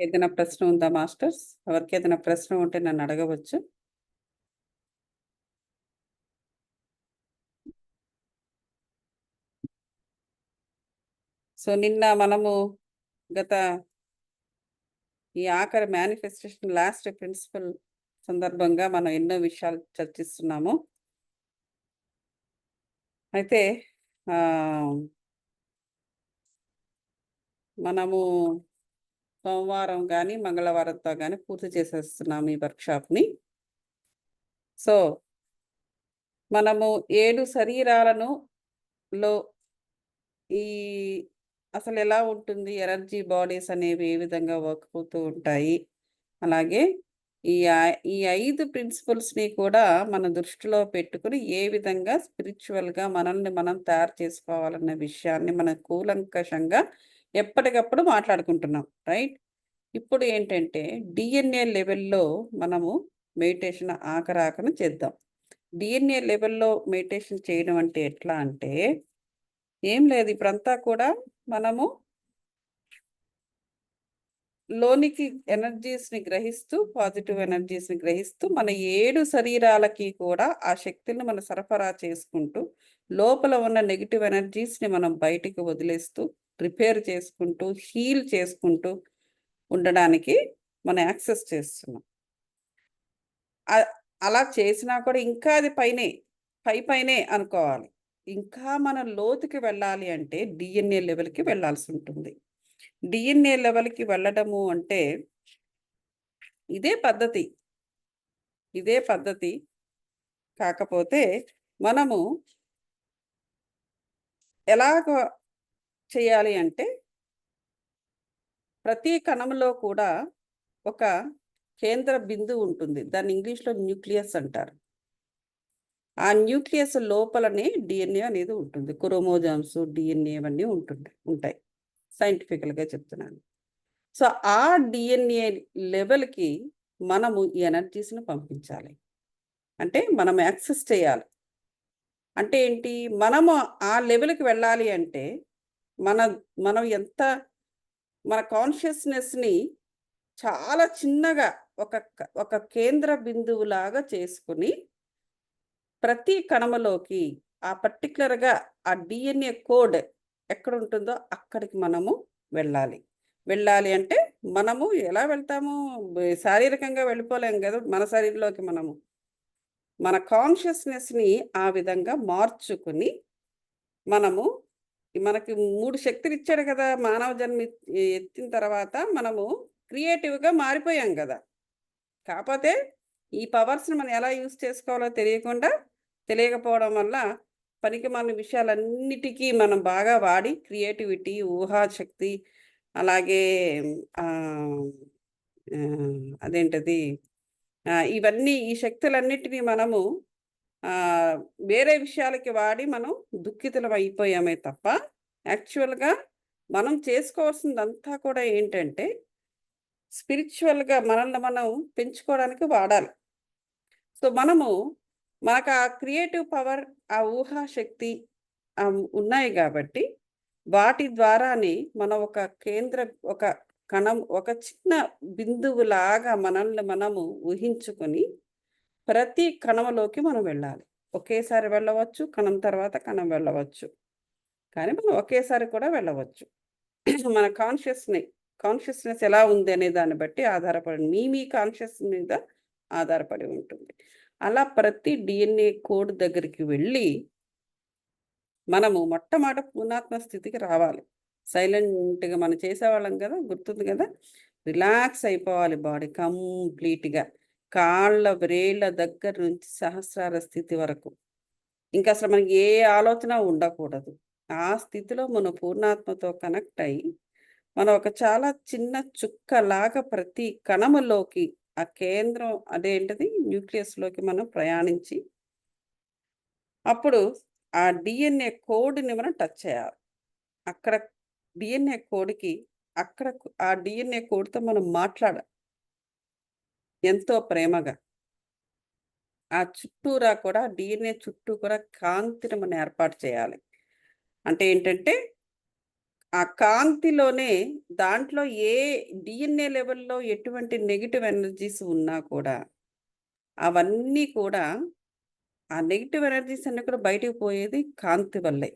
ఏదైనా ప్రశ్న ఉందా మాస్టర్స్? ఎవరికి ఏదైనా ప్రశ్న ఉంటే నన్ను అడగవచ్చు. సో నిన్న మనము గత ఈ ఆఖరి మేనిఫెస్టేషన్ లాస్ట్ ప్రిన్సిపల్ సందర్భంగా మనం ఎన్నో విషయాలు చర్చిస్తున్నాము. అయితే మనము సోమవారం కానీ మంగళవారంతో కానీ పూర్తి చేసేస్తున్నాము ఈ వర్క్షాప్ని. సో మనము 7 శరీరాలను లో ఈ అసలు ఎలా ఉంటుంది, ఎనర్జీ బాడీస్ అనేవి ఏ విధంగా వర్క్ అవుతూ ఉంటాయి, అలాగే ఈ 5 ప్రిన్సిపల్స్ని కూడా మన దృష్టిలో పెట్టుకుని ఏ విధంగా స్పిరిచువల్గా మనల్ని మనం తయారు చేసుకోవాలన్న విషయాన్ని మనం కూలంకషంగా ఎప్పటికప్పుడు మాట్లాడుకుంటున్నాం, రైట్? ఇప్పుడు ఏంటంటే డిఎన్ఏ లెవెల్లో మనము మెడిటేషన్ ఆఖరాకను చేద్దాం. డిఎన్ఏ లెవెల్లో మెడిటేషన్ చేయడం అంటే ఎట్లా అంటే ఏం లేదు, ఇప్పుడంతా కూడా మనము లోనికి ఎనర్జీస్ని గ్రహిస్తూ, పాజిటివ్ ఎనర్జీస్ని గ్రహిస్తూ మన 7 శరీరాలకి కూడా ఆ శక్తిని మనం సరఫరా చేసుకుంటూ లోపల ఉన్న నెగిటివ్ ఎనర్జీస్ని మనం బయటికి వదిలేస్తూ రిపేర్ చేసుకుంటూ హీల్ చేసుకుంటూ ఉండడానికి మనం యాక్సెస్ చేస్తున్నాం. అలా చేసినా కూడా ఇంకా అది పైనే అనుకోవాలి. ఇంకా మనం లోతుకి వెళ్ళాలి అంటే డిఎన్ఏ లెవెల్కి వెళ్ళాల్సి ఉంటుంది. డిఎన్ఏ లెవెల్కి వెళ్ళడము అంటే ఇదే పద్ధతి. కాకపోతే మనము ఎలాగ చేయాలి అంటే ప్రతి కణంలో కూడా ఒక కేంద్ర బిందువు ఉంటుంది. దాన్ని ఇంగ్లీష్లో న్యూక్లియస్ అంటారు. ఆ న్యూక్లియస్ లోపలనే డిఎన్ఏ అనేది ఉంటుంది. క్రోమోజోమ్స్, డిఎన్ఏ అవన్నీ ఉంటాయి. సైంటిఫికల్గా చెప్తున్నాను. సో ఆ డిఎన్ఏ లెవెల్కి మనము ఈ ఎనర్జీస్ని పంపించాలి. అంటే మనం యాక్సెస్ చేయాలి. అంటే ఏంటి, మనము ఆ లెవెల్కి వెళ్ళాలి అంటే మనం మన కాన్షియస్నెస్ని చాలా చిన్నగా ఒక కేంద్ర బిందువులాగా చేసుకుని ప్రతి కణములోకి ఆ పర్టికులర్గా ఆ డిఎన్ఏ కోడ్ ఎక్కడ ఉంటుందో అక్కడికి మనము వెళ్ళాలి అంటే మనము ఎలా వెళ్తాము, శారీరకంగా వెళ్ళిపోలేము కదా. మన శరీరంలోకి మన కాన్షియస్నెస్ని ఆ విధంగా మార్చుకుని మనకి 3 శక్తులు ఇచ్చాడు కదా. మానవ జన్మ ఎత్తిన తర్వాత మనము క్రియేటివ్గా మారిపోయాం కదా. కాకపోతే ఈ పవర్స్ని మనం ఎలా యూజ్ చేసుకోవాలో తెలియకపోవడం వల్ల పనికిమాలిన విషయాలన్నిటికీ మనం బాగా వాడి క్రియేటివిటీ, ఊహాశక్తి, అలాగే అదేంటది ఇవన్నీ ఈ శక్తులన్నిటినీ మనము వేరే విషయాలకి వాడి మనం దుఃఖితులం అయిపోయామే తప్ప యాక్చువల్గా మనం చేసుకోవాల్సిందంతా కూడా ఏంటంటే స్పిరిచువల్గా మనల్ని మనం పెంచుకోవడానికి వాడాలి. సో మనకు ఆ క్రియేటివ్ పవర్, ఆ ఊహాశక్తి ఉన్నాయి కాబట్టి వాటి ద్వారానే మనం ఒక కణం, ఒక చిన్న బిందువులాగా మనల్ని మనము ఊహించుకొని ప్రతి కణంలోకి మనం వెళ్ళాలి. ఒకేసారి వెళ్ళవచ్చు, కణం తర్వాత కణం వెళ్ళవచ్చు, కానీ మనం ఒకేసారి కూడా వెళ్ళవచ్చు. మన కాన్షియస్నెస్ ఎలా ఉంది అనే దాన్ని బట్టి ఆధారపడి మీ కాన్షియస్ మీద ఆధారపడి ఉంటుంది. అలా ప్రతి డిఎన్ఏ కోడ్ దగ్గరికి వెళ్ళి మనము మొట్టమొదట పూర్ణాత్మ స్థితికి రావాలి. సైలెంట్గా మనం చేసేవాళ్ళం కదా, గుర్తుంది కదా. రిలాక్స్ అయిపోవాలి బాడీ కంప్లీట్గా, కాళ్ళ వ్రేళ్ళ దగ్గర నుంచి సహస్రార స్థితి వరకు. ఇంకా అసలు మనకి ఏ ఆలోచన ఉండకూడదు. ఆ స్థితిలో మనం పూర్ణాత్మతో కనెక్ట్ అయ్యి మనం ఒక చాలా చిన్న చుక్కలాగా ప్రతి కణములోకి ఆ కేంద్రం అదేంటిది న్యూక్లియస్లోకి మనం ప్రయాణించి అప్పుడు ఆ డిఎన్ఏ కోడ్ని మనం టచ్ చేయాలి. అక్కడ డిఎన్ఏ కోడ్కి ఆ డిఎన్ఏ కోడ్తో మనం మాట్లాడాలి ఎంతో ప్రేమగా. ఆ చుట్టూరా కూడా డిఎన్ఏ చుట్టూ కూడా కాంతిని మనం ఏర్పాటు చేయాలి. అంటే ఏంటంటే ఆ కాంతిలోనే దాంట్లో ఏ DNA లెవెల్‌లో ఎటువంటి నెగెటివ్ ఎనర్జీస్ ఉన్నా కూడా, అవన్నీ కూడా ఆ నెగెటివ్ ఎనర్జీస్ అన్నీ కూడా బయటికి పోయేది కాంతి వల్లే.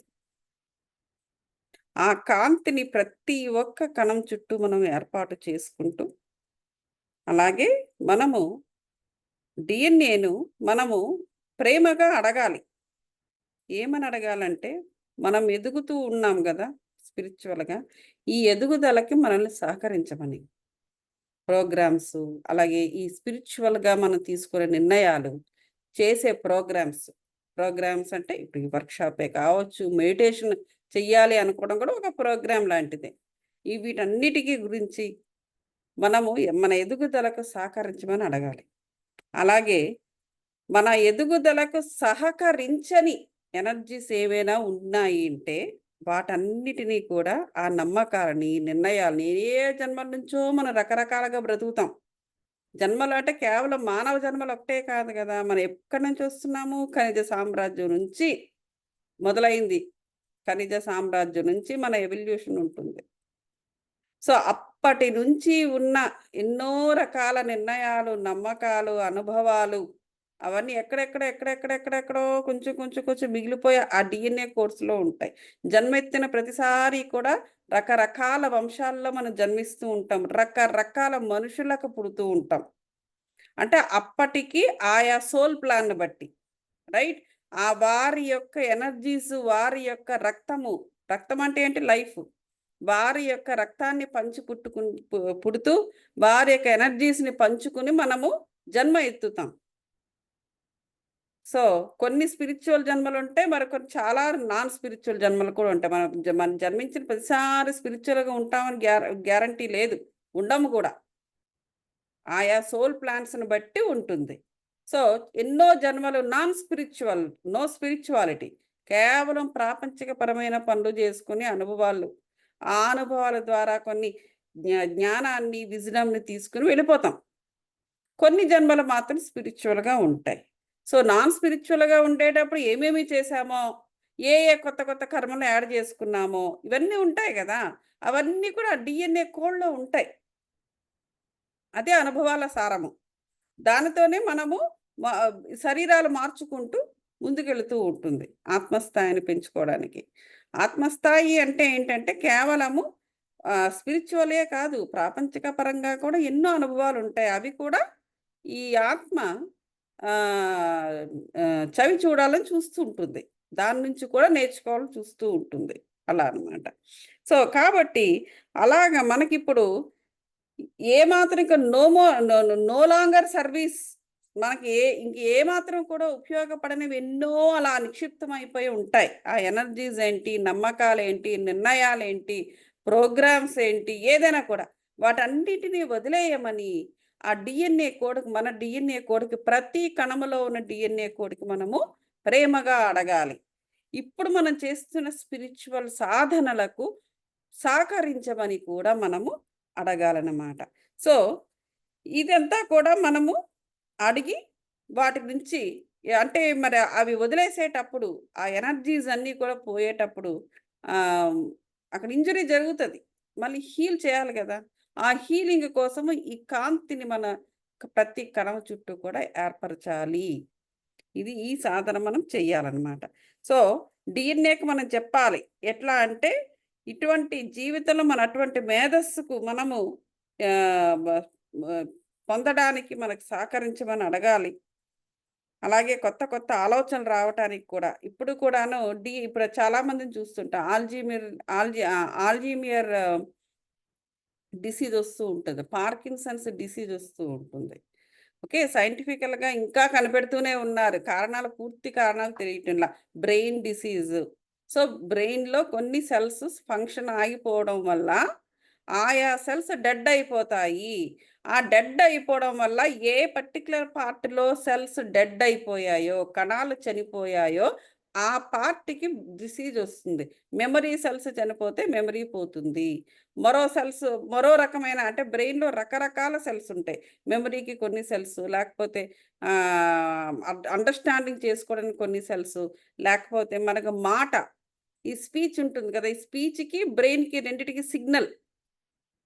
ఆ కాంతిని ప్రతి ఒక్క కణం చుట్టూ మనం ఏర్పాటు చేసుకుంటూ, అలాగే మనము DNAను మనము ప్రేమగా అడగాలి. ఏమని అడగాలంటే, మనం ఎదుగుతూ ఉన్నాం గదా! స్పిరిచ్యువల్‌గా. ఈ ఎదుగుదలకి మనల్ని సహకరించమని. ప్రోగ్రామ్సు, అలాగే ఈ స్పిరిచ్యువల్‌గా మనం తీసుకునే నిర్ణయాలు, చేసే ప్రోగ్రామ్స్. ప్రోగ్రామ్స్ అంటే ఇప్పుడు ఈ వర్క్‌షాపే కావచ్చు, మెడిటేషన్ చెయ్యాలి అనుకోవడం కూడా ఒక ప్రోగ్రామ్ లాంటిదే. ఈ వీటన్నిటికి గురించి మనము మన ఎదుగుదలకు సహకరించమని అడగాలి. అలాగే మన ఎదుగుదలకు సహకరించని ఎనర్జీస్ ఏవైనా ఉన్నాయి అంటే, వాటన్నిటిని కూడా ఆ నమ్మకాలని, నిర్ణయాల్ని ఏ జన్మల నుంచో మనం రకరకాలుగా బ్రతుకుతాం. జన్మలు అంటే కేవలం మానవ జన్మలు ఒకటే కాదు గదా! మనం ఎక్కడి నుంచి వస్తున్నాము? ఖనిజ సామ్రాజ్యం నుంచి మొదలైంది. ఖనిజ సామ్రాజ్యం నుంచి మన ఎవల్యూషన్ ఉంటుంది. సో, అప్పటి నుంచి ఉన్న ఎన్నో రకాల నిర్ణయాలు, నమ్మకాలు, అనుభవాలు అవన్నీ ఎక్కడెక్కడో కొంచెం మిగిలిపోయి ఆ DNA కోర్స్‌లో ఉంటాయి. జన్మెత్తిన ప్రతిసారి కూడా రకరకాల వంశాల్లో మనం జన్మిస్తూ ఉంటాం. రకరకాల మనుషులకు పుడుతూ ఉంటాం. అంటే అప్పటికి ఆయా సోల్ ప్లాన్‌ని బట్టి. రైట్? ఆ వారి యొక్క ఎనర్జీస్, వారి యొక్క రక్తము, రక్తం అంటే ఏంటి? లైఫ్. వారి యొక్క రక్తాన్ని పంచి పుడుతూ, వారి యొక్క ఎనర్జీస్‌ని పంచుకొని మనము జన్మ ఎత్తుతాం. సో, కొన్ని స్పిరిచ్యువల్ జన్మలుంటాయి. మరికొన్ని చాలా నాన్ స్పిరిచ్యువల్ జన్మలు కూడా ఉంటాయి. మనం జన్మించిన ప్రతిసారి స్పిరిచ్యువల్‌గా ఉంటామని గ్యారంటీ లేదు. ఉండము గూడా. ఆయా సోల్ ప్లాన్స్‌ని బట్టి ఉంటుంది. సో, ఎన్నో జన్మలు నాన్ స్పిరిచ్యువల్, నో స్పిరిచ్యువాలిటీ. కేవలం ప్రాపంచికపరమైన పనులు జేసుకొని అనుభవాలు, ఆ అనుభవాల ద్వారా కొన్ని జ్ఞానాన్ని, విజ్డమ్‌ని తీసుకొని వెళ్ళిపోతాం. కొన్ని జన్మలు మాత్రం స్పిరిచ్యువల్‌గా ఉంటాయి. సో, నాన్ స్పిరిచ్యువల్‌గా ఉండేటప్పుడు ఏమేమి చేశామో, ఏ కొత్త కొత్త కర్మలు యాడ్ చేసుకున్నామో, ఇవన్నీ ఉంటాయి గదా! అవన్నీ కూడా DNA కోడ్‌లో ఉంటాయి. అదే అనుభవాల సారము. దానితోనే మనము మ శరీరాలు మార్చుకుంటూ ముందుకెళుతూ ఉంటుంది. ఆత్మస్థాయిని పెంచుకోవడానికి. ఆత్మస్థాయి అంటే ఏంటంటే కేవలము స్పిరిచ్యువలే కాదు. ప్రాపంచిక పరంగా కూడా ఎన్నో అనుభవాలుంటాయి. అవి కూడా ఈ ఆత్మ ఆహ్, చవి చూడాలని చూస్తూ ఉంటుంది. దాని నుంచి కూడా నేర్చుకోవాలని చూస్తూ ఉంటుంది. అలా అన్నమాట. సో, కాబట్టి అలాగా మనకిప్పుడు ఏ మాత్రం ఇక నో లాంగర్ సర్వీస్ మనకి ఇంక ఏ మాత్రం కూడా ఉపయోగపడనివి ఎన్నో అలా నిక్షిప్తమైపోయి ఉంటాయి. ఆ ఎనర్జీస్ ఏంటి, నమ్మకాలేంటి, నిర్ణయాలేంటి, ప్రోగ్రామ్స్ ఏంటి, ఏదైనా కూడా. వాటన్నిటిని వదిలేయమని ఆ DNA కోడ్‌కి మన DNA కోడ్‌కి ప్రతి కణములో ఉన్న DNA కోడ్‌కి మనము ప్రేమగా అడగాలి. ఇప్పుడు మనం చేస్తున్న స్పిరిచ్యువల్ సాధనలకు సహకరించమని కూడా మనము అడగాలన్నమాట. సో, ఇదంతా కూడా మనము అడిగి వాటి నుంచి అంటే మరి అవి వదిలేసేటప్పుడు ఆ ఎనర్జీస్ అన్నీ కూడా పోయేటప్పుడు ఆహ్, అక్కడ ఇంజ్యూరీ జరుగుతది. మళ్ళీ హీల్ చేయాలి గదా! ఆ హీలింగ్ కోసము ఈ కాంతిని మన ప్రతి కణం చుట్టూ కూడా ఏర్పరచాలి. ఇది ఈ సాధన మనం చెయ్యాలనమాట. సో, DNAకి మనం చెప్పాలి. ఎట్లా అంటే, ఇటువంటి జీవితంలో మన అటువంటి మేధస్సుకు మనము ఆహ్, బ ఆహ్, పొందడానికి మనకు సహకరించమని అడగాలి. అలాగే కొత్త కొత్త ఆలోచనలు రావటానికి కూడా. ఇప్పుడు కూడాను ఇప్పుడు చాలా మందిని చూస్తుంటాం. ఆల్జీమియర్ డిసీజ్ ఒస్తూ ఉంటది. పార్కిన్సన్స్ డిసీజ్ ఒస్తూ ఉంటుంది. ఓకే. సైంటిఫికల్‌గా ఇంకా కనిపెడుతూనే ఉన్నారు. పూర్తి కారణాలు తెలియటంలా. Brain disease. సో, బ్రెయిన్‌లో కొన్ని సెల్స్ ఫంక్షన్ ఆగిపోవడం వల్ల, ఆయా సెల్స్ డెడ్ అయిపోతాయి. ఆ డెడ్ అయిపోవడం వల్ల ఏ పర్టిక్యులర్ పార్ట్‌లో సెల్స్ డెడ్ అయిపోయాయో, కణాలు చనిపోయాయో, ఆ పార్ట్‌కి డిసీజ్ ఒస్తుంది. మెమరీ సెల్స్ చనిపోతే మెమరీ పోతుంది. మరో రకమైన అంటే బ్రెయిన్‌లో రకరకాల సెల్స్ ఉంటాయి. మెమరీకి కొన్ని సెల్స్, లేకపోతే అండర్‌స్టాండింగ్ చేసుకోవడానికి కొన్ని సెల్స్, లేకపోతే మనకు మాట ఈ స్పీచ్ ఉంటుంది కదా! ఈ స్పీచ్‌కి, బ్రెయిన్‌కి రెండిటికి సిగ్నల్.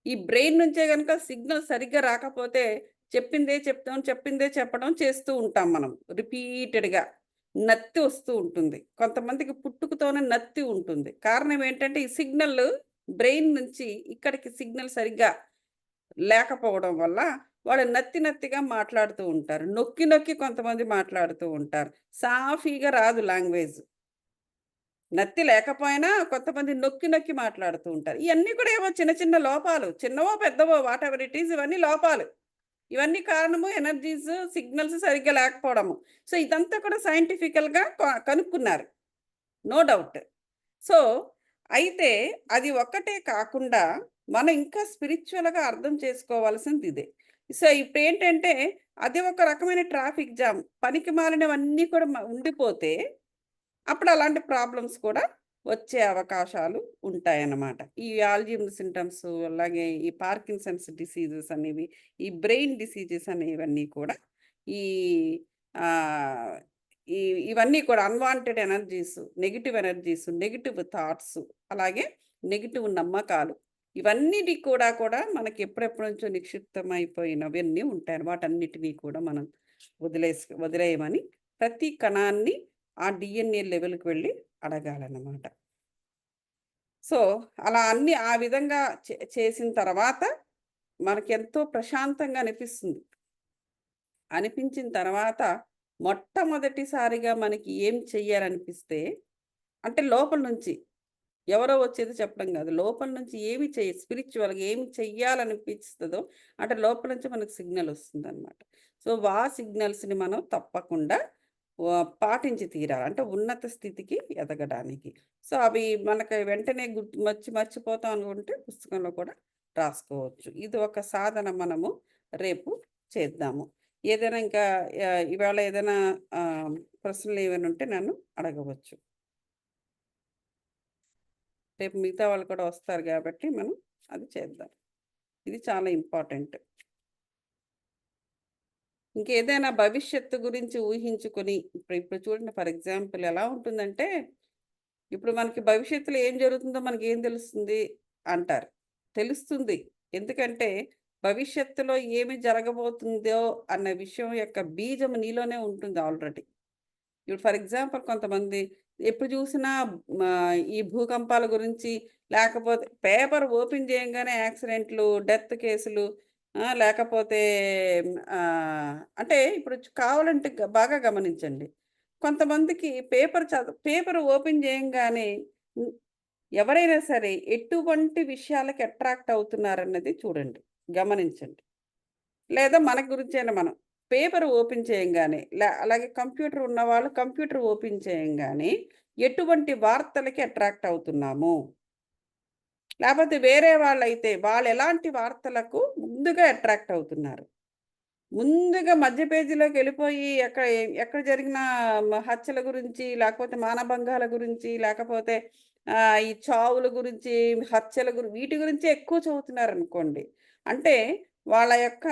ఈ బ్రెయిన్ నుంచే గనుక సిగ్నల్ సరిగ్గా రాకపోతే చెప్పిందే చెప్తాం, చెప్పిందే చెప్పడం చేస్తూ ఉంటాం మనం. రిపీటెడ్‌గా. నత్తి వస్తూ ఉంటుంది. కొంతమందికి పుట్టుకతోనే నత్తి ఉంటుంది. కారణం ఏంటంటే ఈ సిగ్నల్ బ్రెయిన్ నుంచి ఇక్కడికి సిగ్నల్ సరిగ్గా లేకపోవడం వల్ల వాళ్ళు నత్తి నత్తిగా మాట్లాడుతూ ఉంటారు. నొక్కి నొక్కి కొంతమంది మాట్లాడుతూ ఉంటారు. సాఫీగా రాదు లాంగ్వేజ్. నత్తి లేకపోయినా కొంతమంది నొక్కి నొక్కి మాట్లాడుతూ ఉంటారు. ఇయన్నీ కూడా ఏవో చిన్న చిన్న లోపాలు. చిన్నవో, పెద్దవో వాటెవర్ ఇట్ ఈస్ ఇవన్నీ లోపాలు. ఇవన్నీ కారణము ఎనర్జీస్, సిగ్నల్స్ సరిగ్గా లేకపోవడము. సో, ఇదంతా కూడా సైంటిఫికల్‌గా కనుక్కున్నారు. No doubt. సో, అయితే అది ఒక్కటే కాకుండా మనం ఇంకా స్పిరిచ్యువల్‌గా అర్థం చేసుకోవాల్సింది ఇదే. సో, ఇప్పుడేంటంటే అది ఒక రకమైన ట్రాఫిక్ జామ్. పనికిమాలినవన్నీ కూడా ఉండిపోతే అప్పుడు అలాంటి ప్రాబ్లమ్స్ కూడా వచ్చే అవకాశాలు ఉంటాయన్నమాట. ఈ ఆల్జీమర్ సింప్టమ్స్ అలాగే ఈ పార్కిన్సన్స్ డిసీజెస్ అనేవి, ఈ బ్రెయిన్ డిసీజెస్ అనేవన్నీ కూడా ఈ ఆహ్, ఈ ఇవన్నీ కూడా అన్‌వాంటెడ్ ఎనర్జీస్, నెగెటివ్ థాట్స్ అలాగే నెగెటివ్ నమ్మకాలు ఇవన్నిటి కూడా మనకి ఎప్పుడెప్పటి నుంచో నిక్షిప్తమైపోయినవన్నీ ఉంటాయి. వాటన్నిటిని కూడా మనం వదిలేయమని ప్రతి కణాన్ని ఆ డీఎన్ఏ లెవెల్‌కి వెళ్లి అడగాలన్నమాట. సో, అలా అన్నీ ఆ విధంగా చేసిన తర్వాత మనకెంతో ప్రశాంతంగా అనిపిస్తుంది. అనిపించిన తర్వాత మొట్టమొదటిసారిగా మనకి ఏం చెయ్యాలనిపిస్తే అంటే లోపల నుంచి ఎవరో వచ్చేది చెప్పడం గాదు. లోపల నుంచి స్పిరిచ్యువల్‌గా ఏమి చెయ్యాలనిపిస్తదో అంటే లోపల నుంచి మనకు సిగ్నల్ ఒస్తుందనమాట. సో, ఆ సిగ్నల్స్‌ని మనం తప్పకుండా పాటించి తీరాలి. అంటే ఉన్నత స్థితికి ఎదగడానికి. సో, అవి మనకి వెంటనే మర్చిపోతాం అనుకుంటే పుస్తకంలో కూడా రాసుకోవచ్చు. ఇది ఒక సాధన మనము రేపు చేద్దాము. ఏదైనా ఇంకా ఇవాళ ఏదైనా ప్రశ్నలు ఏమైనా ఉంటే నన్ను అడగవచ్చు. రేపు మిగతా వాళ్ళు కూడా వస్తారు గాబట్టి మనం అది చేద్దాం. ఇది చాలా ఇంపార్టెంట్. ఇంకేదైనా భవిష్యత్తు గురించి ఊహించుకొని ఇప్పుడు చూడండి ఫర్ ఎగ్జాంపుల్ ఎలా ఉంటుందంటే, ఇప్పుడు మనకి భవిష్యత్తులో ఏం జరుగుతుందో మనకేం తెలుస్తుంది అంటారు. తెలుస్తుంది. ఎందుకంటే భవిష్యత్తులో ఏమి జరగబోతుందో అన్న విషయం యొక్క బీజం నీలోనే ఉంటుంది ఆల్రెడీ. ఇప్పుడు ఫర్ ఎగ్జాంపుల్ కొంతమంది ఎప్పుడు చూసినా ఈ భూకంపాల గురించి లేకపోతే పేపర్ ఓపెన్ చేయంగానే యాక్సిడెంట్లు, డెత్ కేసులు లేకపోతే అంటే ఇప్పుడు కావాలంటే బాగా గమనించండి. కొంతమందికి పేపర్ ఓపెన్ చేయంగానే హ్మ్, ఎవరైనా సరే ఎటువంటి విషయాలకి అట్రాక్ట్ అవుతున్నారన్నది చూడండి. గమనించండి. లేదా మన గురించైనా మనం. పేపర్ ఓపెన్ చేయంగానే, అలాగే కంప్యూటర్ ఉన్నవాళ్ళు కంప్యూటర్ ఓపెన్ చేయంగానే, ఎటువంటి వార్తలకి అట్రాక్ట్ అవుతున్నాము. లేపోతే వేరే వాళ్ళైతే, వాళ్ళెలాంటి వార్తలకు ముందుగా అట్రాక్ట్ అవుతున్నారు. ముందుగా మధ్య పేజీలోకెళ్ళిపోయి ఎక్కడ జరిగిన హత్యల గురించి, లేకపోతే మానభంగాల గురించి, లేకపోతే ఈ చావుల గురించి, హత్యల వీటి గురించే ఎక్కువ చదువుతున్నారనుకోండి. అంటే వాళ్ళ యొక్క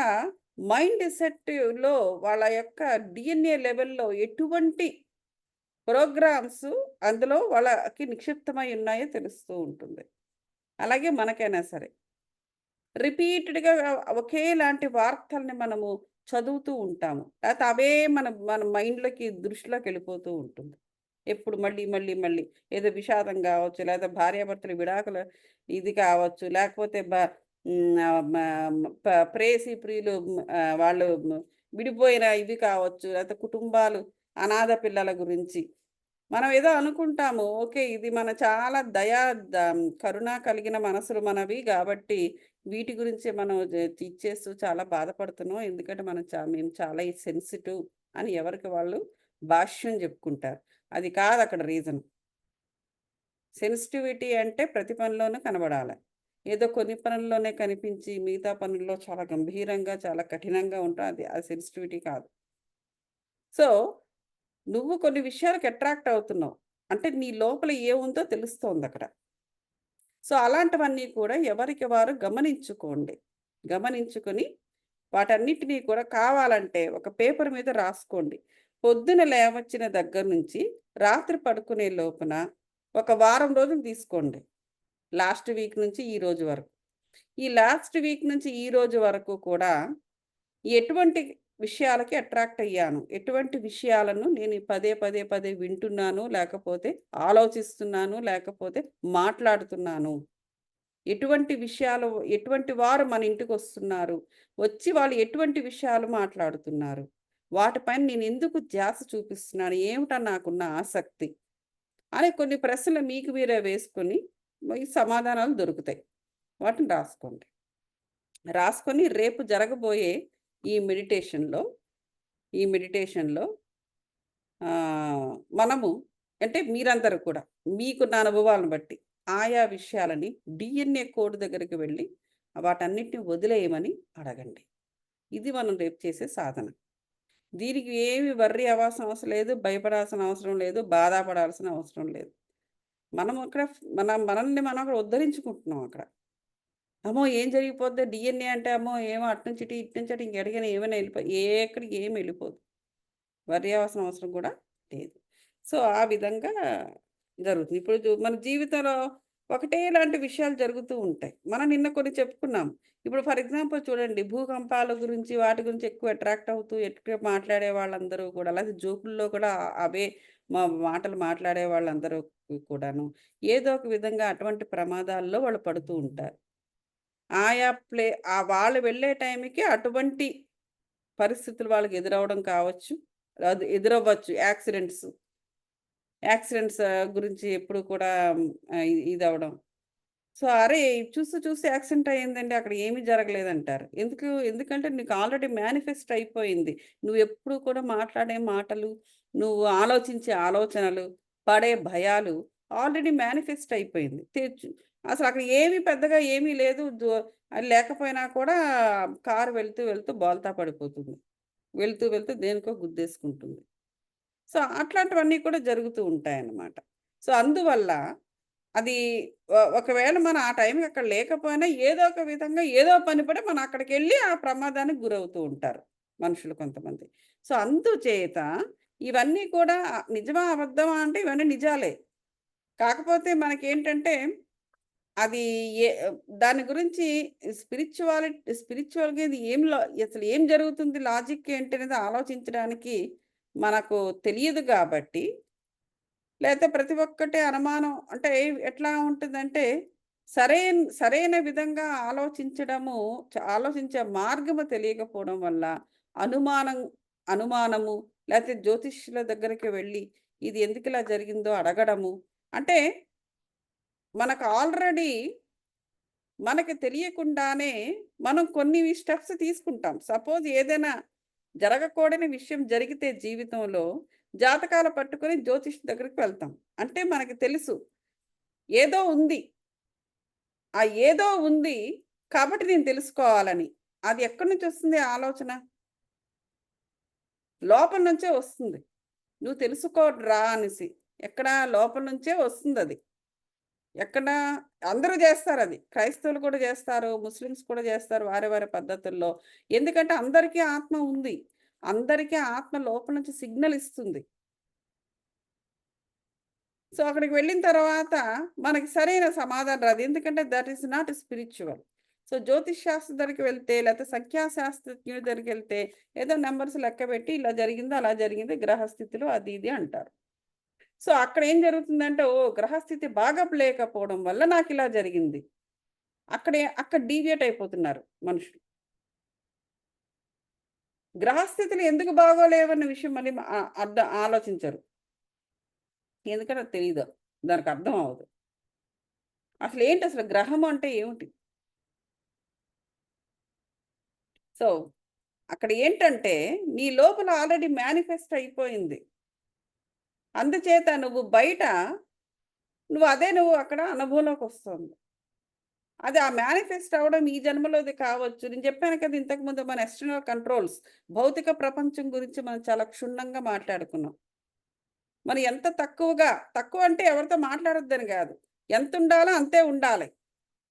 మైండ్ సెట్‌లో వాళ్ళ యొక్క డీఎన్ఏ లెవెల్‌లో ఎటువంటి ప్రోగ్రామ్స్ అందులో వాళ్ళకి నిక్షిప్తమై ఉన్నాయో తెలుస్తూ ఉంటుంది. అలాగే మనకైనా సరే. రిపీటెడ్‌గా ఒకేలాంటి వార్తల్ని మనము చదువుతూ ఉంటాము. లేతే అవే మన మైండ్‌లోకి, దృష్టిలోకెళ్ళిపోతూ ఉంటుంది. ఎప్పుడు మళ్ళీ ఏదో విషాదం గావచ్చు, లేదా భార్యాభర్తల విడాకుల ఇది కావచ్చు, లేకపోతే హ్మ్. ఆహ్, మ ప్రేయసీ ప్రియులు వాళ్ళు విడిపోయిన ఇవి కావచ్చు, లేతే కుటుంబాలు, అనాథ పిల్లల గురించి. మనం ఏదో అనుకుంటాము. ఓకే. ఇది మన చాలా కరుణ కలిగిన మనసులు మనవి గాబట్టి, వీటి గురించే మనం ఇచ్చేస్తూ చాలా బాధపడుతున్నాం. ఎందుకంటే మేము చాలా సెన్సిటివ్ అని ఎవరికి వాళ్ళు భాష్యం జెప్పుకుంటారు. అది కాదక్కడ రీజన్. సెన్సిటివిటీ అంటే ప్రతి పనిలోనూ కనబడాల. ఏదో కొన్ని పనుల్లోనే కనిపించి, మిగతా పనుల్లో చాలా గంభీరంగా, చాలా కఠినంగా ఉంటాం. అది సెన్సిటివిటీ కాదు. సో నువ్వు కొన్ని విషయాలకు అట్రాక్ట్ అవుతున్నావు. అంటే నీ లోపల ఏముందో తెలుస్తోందక్కడ. సో, అలాంటివన్నీ కూడా ఎవరికి వారు గమనించుకోండి. గమనించుకొని వాటన్నిటిని కూడా కావాలంటే ఒక పేపర్ మీద రాసుకోండి. పొద్దున లేవచ్చిన దగ్గర నుంచి రాత్రి పడుకునే లోపున ఒక వారం రోజులు తీసుకోండి. లాస్ట్ వీక్ నుంచి ఈ రోజు వరకు. ఈ లాస్ట్ వీక్ నుంచి ఈ రోజు వరకు కూడా ఎటువంటి విషయాలకి అట్రాక్ట్ అయ్యాను? ఎటువంటి విషయాలను నేను పదే, పదే, పదే వింటున్నాను, లేకపోతే ఆలోచిస్తున్నాను, లేకపోతే మాట్లాడుతున్నాను? ఎటువంటి విషయాలు ఎటువంటి వారు మన ఇంటికొస్తున్నారు? వచ్చి వాళ్ళు ఎటువంటి విషయాలు మాట్లాడుతున్నారు? వాటిపైన నేనెందుకు ధ్యాస చూపిస్తున్నాను? ఏమిటా నాకున్న ఆసక్తి? అని కొన్ని ప్రశ్నలు మీకు మీరే వేసుకొని, ఈ సమాధానాలు దొరుకుతాయి. వాటిని రాసుకోండి. రాసుకొని రేపు జరగబోయే ఈ మెడిటేషన్‌లో ఈ మెడిటేషన్‌లో మనము అంటే మీరందరూ కూడా మీకున్న అనుభవాలను బట్టి ఆయా విషయాలని డీఎన్ఏ కోడ్ దగ్గరికి వెళ్ళి వాటన్నిటిని వదిలేయమని అడగండి. ఇది మనం రేపు చేసే సాధన. దీనికి ఏమి వర్రీ అవ్వాల్సిన అవసరం లేదు. భయపడాల్సిన అవసరం లేదు. బాధపడాల్సిన అవసరం లేదు. మనం అక్కడ మనల్ని మనం అక్కడ ఉద్ధరించుకుంటున్నాం అక్కడ. అమ్మో! ఏం జరిగిపోద్ది డీఎన్ఏ అంటే అమ్మో! ఏమో అటు నుంచి ఇటు నుంచి అటు ఇంకెక్కడికైనా ఏమైనా ఎక్కడికి ఏమి వెళ్ళిపోదు. వర్రీ అవ్వాల్సిన అవసరం కూడా లేదు. సో, ఆ విధంగా జరుగుతుంది. ఇప్పుడు మన జీవితంలో ఒకటే లాంటి విషయాలు జరుగుతూ ఉంటాయి. మనం నిన్న కొన్ని చెప్పుకున్నాం. ఇప్పుడు ఫర్ ఎగ్జాంపుల్ చూడండి భూకంపాల గురించి వాటి గురించి ఎక్కువ అట్రాక్ట్ అవుతూ ఎక్కువ మాట్లాడే వాళ్ళందరూ కూడా అలాగే జోకుల్లో కూడా అవే మాటలు మాట్లాడే వాళ్ళందరూ కూడాను ఏదో ఒక విధంగా అటువంటి ప్రమాదాల్లో వాళ్ళు పడుతూ ఉంటారు. ఆయా వాళ్ళు వెళ్ళే టైంకి అటువంటి పరిస్థితులు వాళ్ళకి ఎదురవ్వడం కావచ్చు. అది ఎదురవ్వచ్చు యాక్సిడెంట్స్. యాక్సిడెంట్స్ గురించి ఎప్పుడు కూడా ఇదవ్వడం. సో, అరే! చూస్తూ చూస్తూ యాక్సిడెంట్ అయిందండి. అక్కడ ఏమీ జరగలేదంటారు. ఎందుకంటే నీకు ఆల్రెడీ మేనిఫెస్ట్ అయిపోయింది. నువ్వెప్పుడు కూడా మాట్లాడే మాటలు, నువ్వు ఆలోచించే ఆలోచనలు, పడే భయాలు ఆల్రెడీ మేనిఫెస్ట్ అయిపోయింది. అసలక్కడ ఏమీ పెద్దగా ఏమీ లేదు. అది లేకపోయినా కూడా కారు వెళ్తూ వెళ్తూ బోల్తా పడిపోతుంది. వెళ్తూ వెళ్తూ దేనికో గుద్దేసుకుంటుంది. సో, అట్లాంటివన్నీ కూడా జరుగుతూ ఉంటాయన్నమాట. సో, అందువల్ల అది ఒకవేళ మనం ఆ టైంకి అక్కడ లేకపోయినా ఏదో ఒక విధంగా ఏదో పని పడి మనం అక్కడికెళ్ళి ఆ ప్రమాదానికి గురవుతూ ఉంటారు మనుషులు కొంతమంది. సో, అందుచేత ఇవన్నీ కూడా నిజమా? అబద్ధమా? అంటే ఇవన్నీ నిజాలే. కాకపోతే మనకేంటంటే అది ఏ దాని గురించి స్పిరిచ్యువల్‌గా ఇది అసలు ఏం జరుగుతుంది? లాజిక్ ఏంటి అనేది ఆలోచించడానికి మనకు తెలియదు గాబట్టి, లేతే ప్రతి ఒక్కటి అనుమానం అంటే ఎట్లా ఉంటుందంటే, సరైన విధంగా ఆలోచించే మార్గము తెలియకపోవడం వల్ల అనుమానం అనుమానము లేతే జ్యోతిష్యుల దగ్గరికి వెళ్లి, ఇది ఎందుకిలా జరిగిందో అడగడము. అంటే మనకు ఆల్రెడీ మనకి తెలియకుండానే మనం కొన్ని స్టెప్స్ తీసుకుంటాం. సపోజ్ ఏదైనా జరగకూడని విషయం జరిగితే జీవితంలో జాతకాలు పట్టుకొని జ్యోతిష్ దగ్గరికి వెళ్తాం. అంటే మనకి తెలుసు ఏదో ఉంది. ఆ ఏదో ఉంది కాబట్టి నేను తెలుసుకోవాలని. అది ఎక్కడి నుంచి వస్తుంది ఆ ఆలోచన? లోపల నుంచే వస్తుంది. నువ్వు తెలుసుకోరా అనేసి. ఎక్కడ లోపల నుంచే వస్తుందది. ఎక్కడ అందరూ జేస్తారది. క్రైస్తవులు కూడా జేస్తారు. ముస్లిమ్స్ కూడా జేస్తారు వారి వారి పద్ధతుల్లో. ఎందుకంటే అందరికీ ఆత్మ ఉంది. అందరికీ ఆత్మ లోపల నుంచి సిగ్నల్ ఇస్తుంది. సో, అక్కడికి వెళ్ళిన తర్వాత మనకి సరైన సమాధానం రాదు. ఎందుకంటే that is not spiritual. So, జ్యోతిష్ శాస్త్రం దగ్గరికి వెళ్తే లేకపోతే సంఖ్యాశాస్త్రజ్ఞుడి దగ్గరికెళ్తే ఏదో నంబర్స్ లెక్కబెట్టి ఇలా జరిగింది, అలా జరిగింది గ్రహస్థితులు అది ఇది అంటారు. సో, అక్కడేం జరుగుతుందంటే, ఓహ్! గ్రహస్థితి బాగా లేకపోవడం వల్ల నాకిలా జరిగింది. అక్కడ డీవియేట్ అయిపోతున్నారు మనుషులు. గ్రహస్థితులు ఎందుకు బాగోలేవన్న విషయం మళ్ళీ ఆలోచించరు. ఎందుకంటే అది తెలీదు. దానికి అర్థం అవ్వదు. అసలు గ్రహం అంటే ఏమిటి? సో, అక్కడ ఏంటంటే, నీ లోపల ఆల్రెడీ మేనిఫెస్ట్ అయిపోయింది. అందుచేత నువ్వు అక్కడ అనుభవంలోకొస్తుంది. అది ఆ మేనిఫెస్ట్ అవ్వడం ఈ జన్మలోది కావచ్చు. నేను చెప్పాను కదా ఇంతకుముందు మన ఎక్స్టర్నల్ కంట్రోల్స్ భౌతిక ప్రపంచం గురించి మనం చాలా క్షుణ్ణంగా మాట్లాడుకున్నాం. మనం ఎంత తక్కువ అంటే ఎవరితో మాట్లాడొద్దని గాదు. ఎంతుండాలో అంతే ఉండాలి.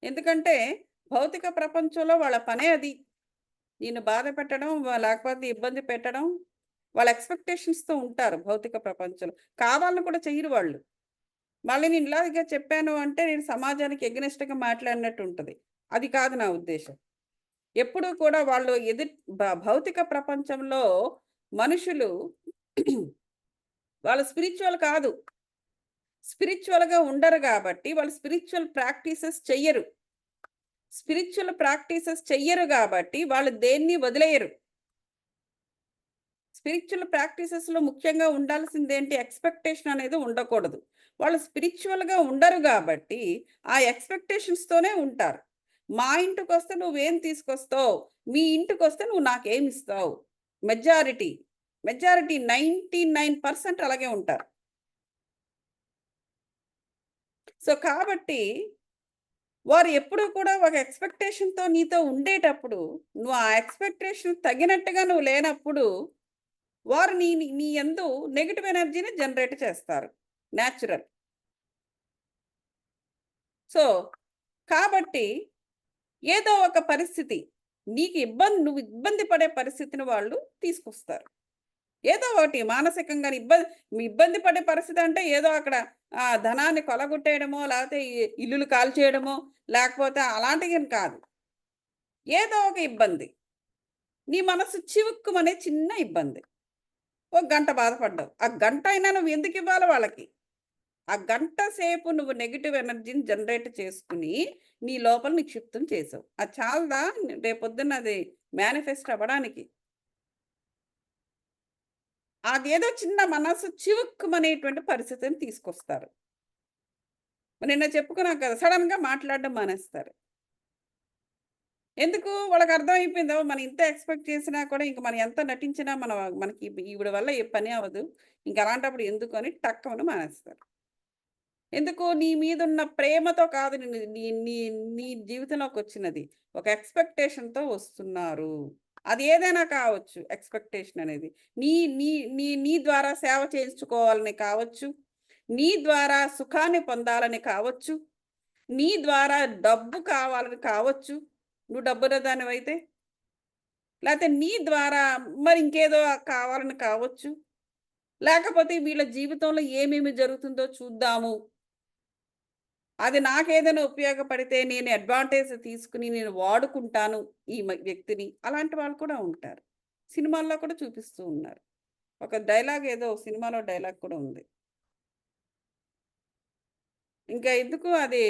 ఎందుకంటే భౌతిక ప్రపంచంలో వాళ్ళ పనే అది. నిన్ను బాధ పెట్టడం, లేకపోతే ఇబ్బంది పెట్టడం, వాళ్ళ ఎక్స్‌పెక్టేషన్స్‌తో ఉంటారు భౌతిక ప్రపంచంలో. కావాలని కూడా చెయ్యరు వాళ్ళు. మళ్ళీ నేను ఇలాగ చెప్పాను అంటే నేను సమాజానికి ఎగ్నెస్ట్‌గా మాట్లాడినట్టు ఉంటది. అది కాదు నా ఉద్దేశ్యం. ఎప్పుడూ కూడా వాళ్ళు భౌతిక ప్రపంచంలో మనుషులు వాళ్ళు స్పిరిచ్యువల్ కాదు. స్పిరిచ్యువల్‌గా ఉండరు గాబట్టి వాళ్ళు స్పిరిచ్యువల్ ప్రాక్టీసెస్ చెయ్యరు. స్పిరిచ్యువల్ ప్రాక్టీసెస్ చెయ్యరు గాబట్టి వాళ్ళు దేన్ని వదిలేయరు. స్పిరిచ్యువల్ ప్రాక్టీసెస్‌లో ముఖ్యంగా ఉండాల్సిందేంటి? ఎక్స్‌పెక్టేషన్ అనేది ఉండకూడదు. వాళ్ళు స్పిరిచ్యువల్‌గా ఉండరు గాబట్టి, ఆ ఎక్స్‌పెక్టేషన్స్‌తోనే ఉంటారు. మా ఇంటికొస్తే నువ్వేం తీసుకొస్తావు? మీ ఇంటికొస్తే నువ్వు నాకేమిస్తావు? మెజారిటీ, మెజారిటీ 99% అలాగే ఉంటారు. సో, కాబట్టి వారు ఎప్పుడూ కూడా ఒక ఎక్స్‌పెక్టేషన్‌తో నీతో ఉండేటప్పుడు, నువ్వు ఆ ఎక్స్‌పెక్టేషన్ తగినట్టుగా నువ్వు లేనప్పుడు వారు నీ యందు నెగెటివ్ ఎనర్జీని జనరేట్ చేస్తారు. నేచురల్. సో, కాబట్టి ఏదో ఒక పరిస్థితి నీకు నువ్వు ఇబ్బంది పడే పరిస్థితిని వాళ్ళు తీసుకొస్తారు. ఏదో ఒకటి మానసికంగాని ఇబ్బంది పడే పరిస్థితి అంటే ఏదో అక్కడ ధనాన్ని కొల్లగొట్టేయడమో, లేకపోతే ఇల్లులు కాల్చేయడమో, లేకపోతే అలాంటివి కాదు. ఏదో ఒక ఇబ్బంది. నీ మనసు చివుక్కుమనే చిన్న ఇబ్బంది. ఒక గంట బాధపడ్డావు. ఆ గంట అయినా నువ్వు ఎందుకివ్వాలి వాళ్ళకి? ఆ గంట సేపు నువ్వు నెగెటివ్ ఎనర్జీని జనరేట్ చేసుకొని, నీ లోపల నిక్షిప్తం చేసావు. అది చాలదా రేపొద్దున్న అది మేనిఫెస్ట్ అవ్వడానికి? అదేదో చిన్న మనసు చివుక్కుమనేటువంటి పరిస్థితిని తీసుకొస్తారు. నిన్న చెప్పుకున్నాం కదా! సడెన్‌గా మాట్లాడడం మానేస్తారు. ఎందుకు? వాళ్ళకర్థమైపోయింది. ఓహ్! మనం ఇంత ఎక్స్‌పెక్ట్ చేసినా కూడా ఇంక మనం ఎంత నటించినా మనకి ఈవిడ వల్ల ఏ పని అవ్వదు. ఇంక అలాంటప్పుడు ఎందుకు అని టక్కుమని మానేస్తారు. ఎందుకు? నీ మీదున్న ప్రేమతో కాదు నిన్ను నీ నీ నీ జీవితంలోకొచ్చినది. ఒక ఎక్స్‌పెక్టేషన్‌తో వస్తున్నారు. అది ఏదైనా కావచ్చు ఎక్స్‌పెక్టేషన్ అనేది. నీ నీ నీ నీ ద్వారా సేవ చేయించుకోవాలని కావచ్చు. నీ ద్వారా సుఖాన్ని పొందాలని కావచ్చు. నీ ద్వారా డబ్బు కావాలని కావచ్చు. నువ్వు డబ్బున్న దానివైతే. లేతే నీ ద్వారా మరి ఇంకేదో కావాలని కావచ్చు. లేకపోతే వీళ్ళ జీవితంలో ఏమేమి జరుగుతుందో చూద్దాము. అది నాకేదైనా ఉపయోగపడితే నేను అడ్వాంటేజ్ తీసుకొని నేను వాడుకుంటాను ఈ వ్యక్తిని. అలాంటి వాళ్ళు కూడా ఉంటారు. సినిమాల్లో కూడా చూపిస్తూ ఉన్నారు. ఒక డైలాగ్ ఏదో సినిమాలో డైలాగ్ కూడా ఉంది. ఇంకా ఎందుకు అది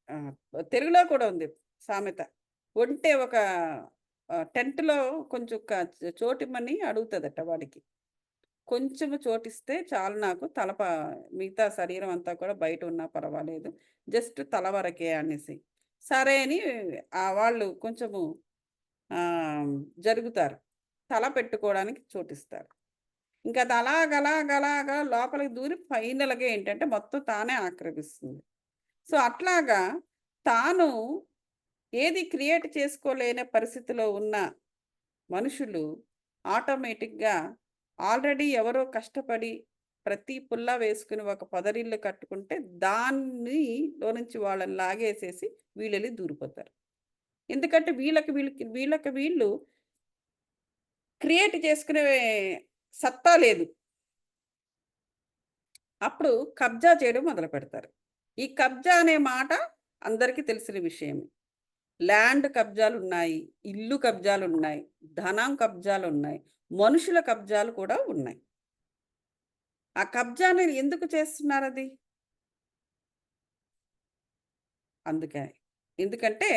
ఆహ్, తెలుగులో కూడా ఉంది సామెత. ఒంటె ఒక టెంట్‌లో కొంచెం చోటిమ్మని అడుగుతదట వాడికి. కొంచెము చోటిస్తే చాలు నాకు మిగతా శరీరం అంతా కూడా బయటున్నా పర్వాలేదు. జస్ట్ తల వరకే అనేసి. సరే అని వాళ్ళు కొంచెము ఆహ్, జరుగుతారు. తల పెట్టుకోవడానికి చోటిస్తారు. ఇంకా అది అలాగలాగలాగా లోపలికి దూరి ఫైనల్‌గా ఏంటంటే మొత్తం తానే ఆక్రమిస్తుంది. సో, అట్లాగా తాను ఏది క్రియేట్ చేసుకోలేని పరిస్థితిలో ఉన్న మనుషులు ఆటోమేటిక్‌గా ఆల్రెడీ ఎవరో కష్టపడి ప్రతి పుల్ల వేసుకొని ఒక పొదరిల్లు కట్టుకుంటే దానిలో నుంచి వాళ్ళని లాగేసేసి వీళ్ళెళ్లి దూరిపోతారు. ఎందుకంటే వీళ్ళకి వీళ్ళు క్రియేట్ చేసుకునే సత్తా లేదు. అప్పుడు కబ్జా చేయడం మొదలుపెడతారు. ఈ కబ్జా అనే మాట అందరికీ తెలిసిన విషయమే. ల్యాండ్ కబ్జాలున్నాయి. ఇల్లు కబ్జాలున్నాయి. ధనం కబ్జాలున్నాయి. మనుషుల కబ్జాలు కూడా ఉన్నాయి. ఆ కబ్జా అనేది ఎందుకు చేస్తున్నారది? అందుకే. ఎందుకంటే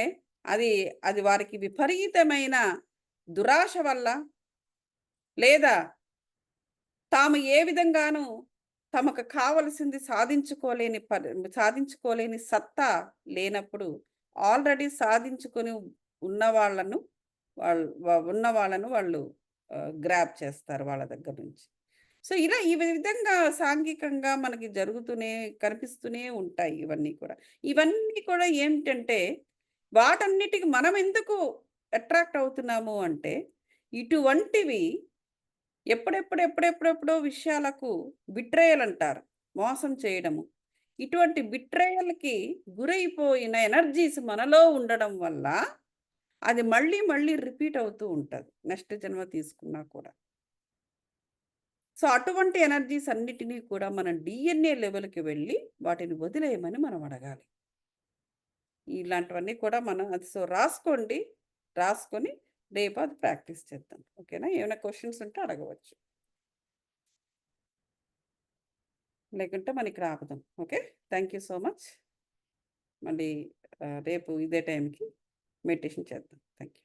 అది, అది వారికి విపరీతమైన దురాశ వల్ల లేదా తాము ఏ విధంగానూ తమకు కావలసింది సాధించుకోలేని సత్తా లేనప్పుడు ఆల్రెడీ సాధించుకొని ఉన్న వాళ్ళను ఉన్న వాళ్ళను వాళ్ళు గ్రాబ్ చేస్తారు వాళ్ళ దగ్గర నుంచి. సో, ఇలా ఈ విధంగా సాంఘికంగా మనకి కనిపిస్తూనే ఉంటాయి ఇవన్నీ కూడా. ఇవన్నీ కూడా ఏంటంటే వాటన్నిటికి మనం ఎందుకు అట్రాక్ట్ అవుతున్నాము అంటే ఇటువంటివి ఎప్పుడెప్పుడో విషయాలకు బిట్రేయల్ అంటారు. మోసం చేయడము. ఇటువంటి బిట్రేయల్‌కి గురైపోయిన ఎనర్జీస్ మనలో ఉండడం వల్ల, అది మళ్ళీ మళ్ళీ రిపీట్ అవుతూ ఉంటది. నెక్స్ట్ జన్మ తీసుకున్నా కూడా. సో, అటువంటి ఎనర్జీస్ అన్నిటిని కూడా మనం డీఎన్ఏ లెవెల్‌కి వెళ్ళి వాటిని వదిలేయమని మనం అడగాలి. ఇలాంటివన్నీ కూడా మనం రాసుకోండి. రాసుకొని రేపు అది ప్రాక్టీస్ చేద్దాం. ఓకేనా? ఏమైనా క్వెషన్స్ ఉంటే అడగవచ్చు. లేకుంటే మనం ఇక్కడ ఆపుదాం. Okay. Thank you so much. మళ్ళీ రేపు ఇదే టైంకి మెడిటేషన్ చేద్దాం. Thank you.